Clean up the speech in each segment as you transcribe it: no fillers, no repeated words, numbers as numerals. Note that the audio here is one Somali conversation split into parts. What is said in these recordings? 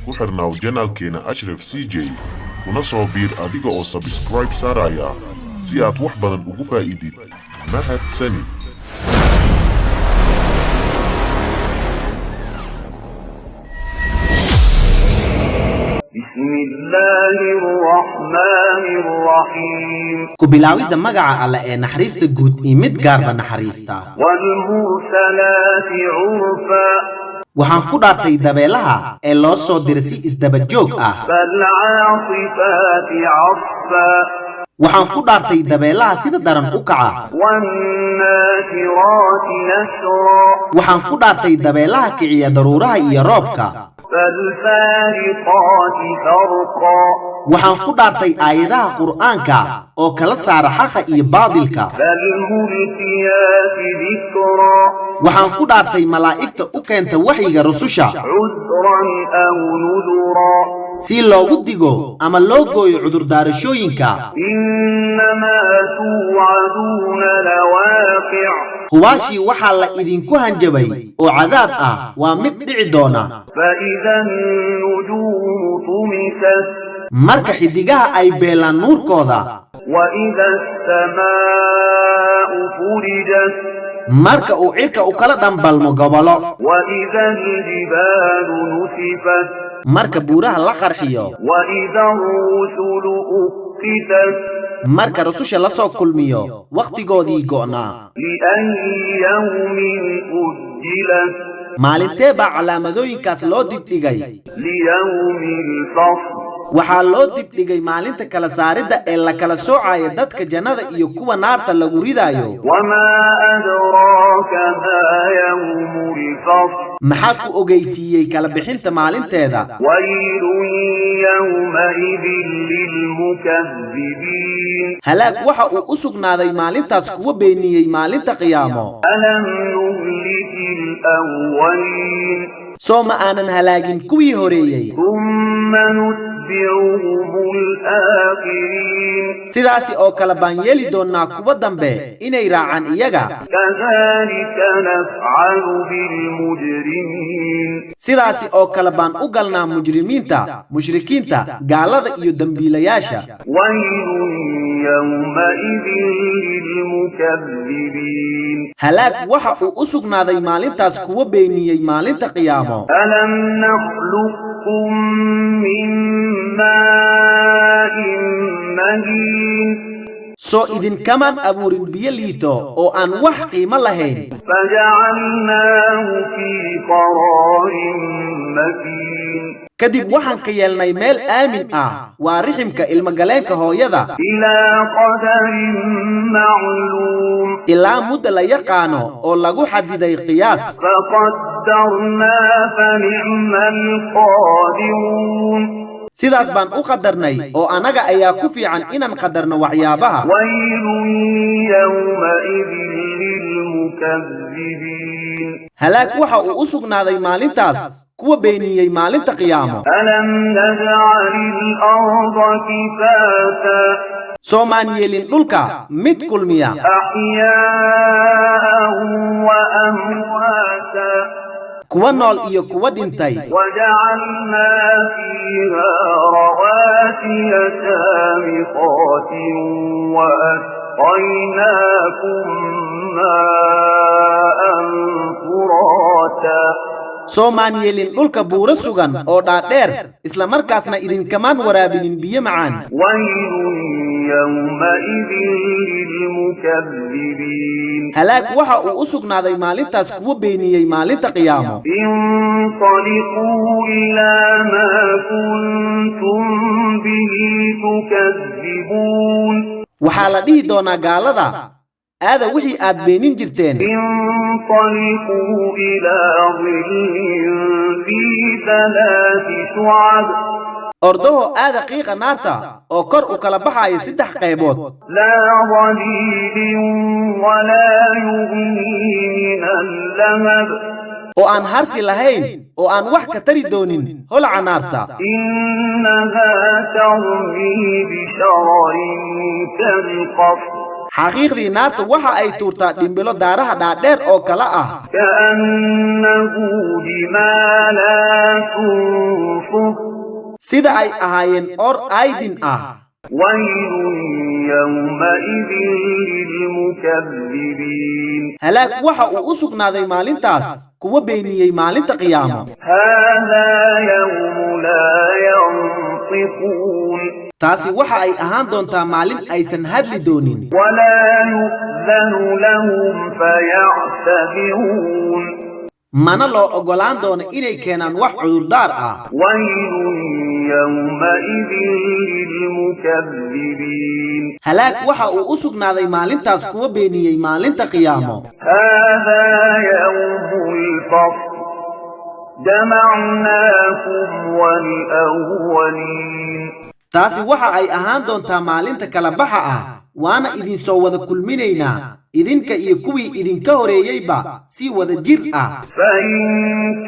ku xirnaaw janaalkeena Ashraf CJ kuna soo biir adiga oo subscribe saaraya si aad wax badan ugu faa'iidid mahadsanid بسم الله الرحمن الرحيم كبلاويدا مغعا الله ee naxariista guud iyo mid gaarba naxariista والمرسلات عرفا waxaan ku dhaartay dabeelaha ee loo soo diray si isdaba joog ah فالعاصفات عصفا waxaan ku dhaartay dabeelaha sida daran u kaca والناشرات نشرا waxaan ku dhaartay dabeelaha kiciya daruuraha iyo roobka فالفارقات فرقا waxaan ku dhaartay aayadaha quraanka oo kala saara xaqa iyo baadilka فالملقيات ذكرا waxaan ku dhaartay malaa'igta u keenta waxyiga rususha عذرا أو نذرا si loogu digo ama loo gooyo cudurdaarashooyinka إنما توعدون لواقع huwaashii waxaa la idinku hanjabay oo cadaab ah waa mid dhici doona فإذا النجوم طمست marka xidigaha ay beelaan nuurkooda وإذا السماء فرجت marka uu cirka u kala dhambalmo gobolo وإذا الجبال نسفت marka buuraha la qarxiyo وإذا الرسل أقتت marka rususha la soo kulmiyo waqtigoodii go'naa لأي يوم أجلت maalintee baa calaamadooyinkaas loo dibdhigay ليوم الفصل waxaa loo dibdhigay maalinta kala saaridda ee la kala soocayo dadka jannada iyo kuwa naarta lagu ridaayo وما أدراك ما يوم الفصل maxaa ku ogeysiiyey kala bixinta maalinteeda ويل يومئذ للمكذبين halaag waxa uu u sugnaaday maalintaas kuwa beeniyey maalinta qiyaamo ألم نهلك الأولين soo ma aanan halaagin kuwii horeeyey ثم نتبعهم الآخرين sidaasi oo kale baan yeeli doonnaa kuwa dambe inay raacaan iyaga كذلك نفعل بالمجرمين sidaasi oo kale baan u galnaa mujrimiinta mushrikiinta gaalada iyo dambiilayaasha ويل يومئذ للمكذبين halaag waxa uu u sugnaaday maalintaas kuwa beeniyey maalinta qiyaamo ألم نخلقكم من ماء مهين soo idinkamaan abuurin biyo liito oo aan wax qiimo lahayn فجعلناه في قرار مكين kadib waxaan ka yeelnay meel aamin ah waa riximka ilmagaleenka hooyada إلى قدر معلوم ilaa mudda la yaqaano oo lagu xadiday qiyaas فقدرنا فنعم القادرون sidaas baan u qadarnay oo anaga ayaa ku fiican inaan qadarno waxyaabaha ويل يومئذ للمكذبين halaag waxa uu u sugnaaday maalintaas kuwa beeniyey maalinta qiyaamo ألم نجعل الأرض كفاتا soo maan yeelin dhulka mid kulmiya أحياء وأمواتا kuwa nool iyo kuwa dhintay وجعلنا فيها رواسي شامخات وأسقيناكم ماء فراتا soo maan yeelin dhulka buuro sugan oo dhaadheer isla markaasna idinkamaan waraabinin biyo macaan ويل يومئذ للمكذبين halaag waxa uu u sugnaaday maalintaas kuwa beeniyey maalinta qiyaamo انطلقوا إلى ما كنتم به تكذبون waxaa la dhihi doonaa gaalada aada wixii aad beenin jirteen انطلقوا إلى ظل ذي ثلاث شعب ordaho aada qiiqa naarta oo kor u kala baxaya 3 qaybood لا ظليل ولا يغني من اللهب oo aan harsi lahayn oo aan wax ka tari doonin holaca naarta إنها ترمي بشرر كالقصر xaqiiqdii naarta waxa ay tuurtaa dhimbilo daaraha dhaadheer oo kala ah كأنه جمالات صفر sida ay ahaayeen or aydin ah ويل يومئذ للمكذبين halaag waxa uu u sugnaaday maalintaas kuwa beeniyey maalinta qiyaamo هذا يوم لا ينطقون taasi waxa ay ahaan doontaa maalin aysan hadli doonin ولا يؤذن لهم فيعتذرون mana loo ogolaan doono inay keenaan wax cudurdaar ah ويل يومئذ للمكذبين halaag waxa uu u sugnaaday maalintaas kuwa beeniyey maalinta qiyaamo هذا يوم الفصل جمعناكم والأولين taasi waxa ay ahaan doontaa maalinta kala baxa ah waana idin soo wada kulminaynaa idinka iyo kuwii idinka horeeyeyba si wada jir ah فإن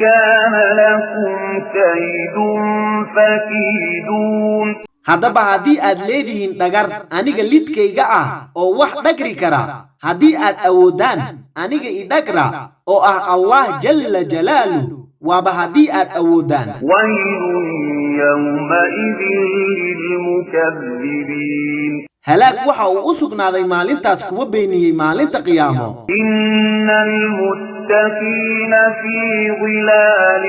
كان لكم كيد فكيدون haddaba haddii aad leedihiin dhagar aniga lidkayga ah oo wax dhagri kara haddii aad awoodaan aniga i dhagra oo ah allah jalla jalaalu waaba haddii aad awoodaan ويل يومئذ للمكذبين halaag waxa uu u sugnaaday maalintaas kuwa beeniyey maalinta qiyaamo إن المتقين في ظلال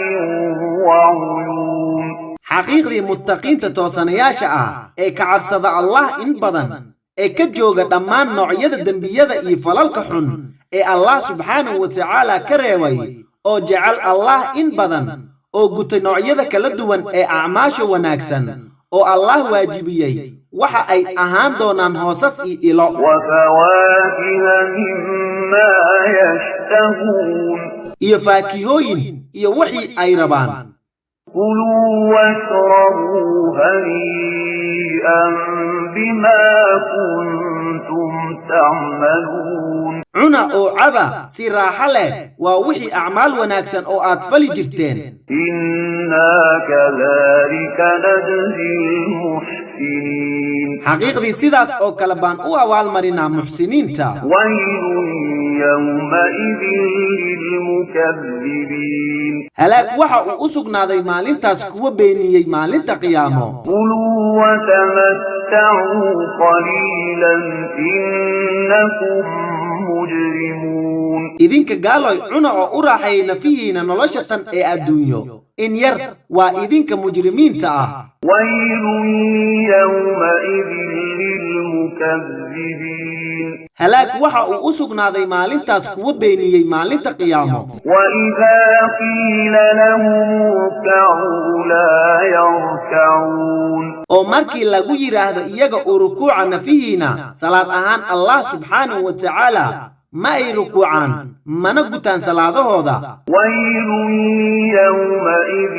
وعيون xaqiiqdii muttaqiinta toosanayaasha ah ee ka cabsada allah in badan ee ka jooga dhammaan noocyada dembiyada iyo falalka xun ee allah subxaanahu wa tacaala ka reebay oo jecel allah in badan oo gutay noocyada kala duwan ee acmaasha wanaagsan oo allah waajibiyey waxa ay ahaan doonaan hoosas iyo ilo وفواكه مما يشتهون iyo faakihooyin iyo wixii ay rabaan كلوا واشربوا هنيئا بما كنتم تعملون cuna oo caba si raaxo leh waa wixii acmaal wanaagsan oo aad fali jirteen إنا كذلك نجزي المحسنين xaqiiqdii sidaas oo kale baan u abaalmarinaa muxsiniinta ويل يومئذ للمكذبين halaag waxa uu u sugnaaday maalintaas kuwa beeniyey maalinta qiyaamo كلوا وتمتعوا قليلا إنكم مجرمون idinka gaaloy cuna oo u raaxeeyey nafihiina nolosha tan ee adduunyo in yar waa idinka mujrimiinta ah ويل يومئذ للمكذبين halaag waxa uu u sugnaaday maalintaas kuwa beeniyey maalinta qiyaamo وإذا قيل لهم اركعوا لا يركعون oo markii lagu yiraahdo iyaga uu rukuuca nafihiina salaad ahaan allah subxaanahu wa tacaala ma ay rukuucaan mana gutaan salaadahooda ويل يومئذ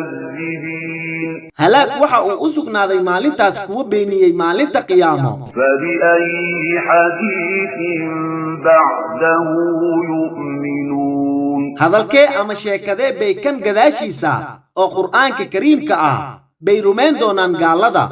للمكذبين halaag waxa uu u sugnaaday maalintaas kuwa beeniyey maalinta qiyaamo فبأي حديث بعده يؤمنون hadalkee ama sheekadee bay kan gadaashiisa oo qur'aanka kariimka ah bay rumayn doonaan gaalada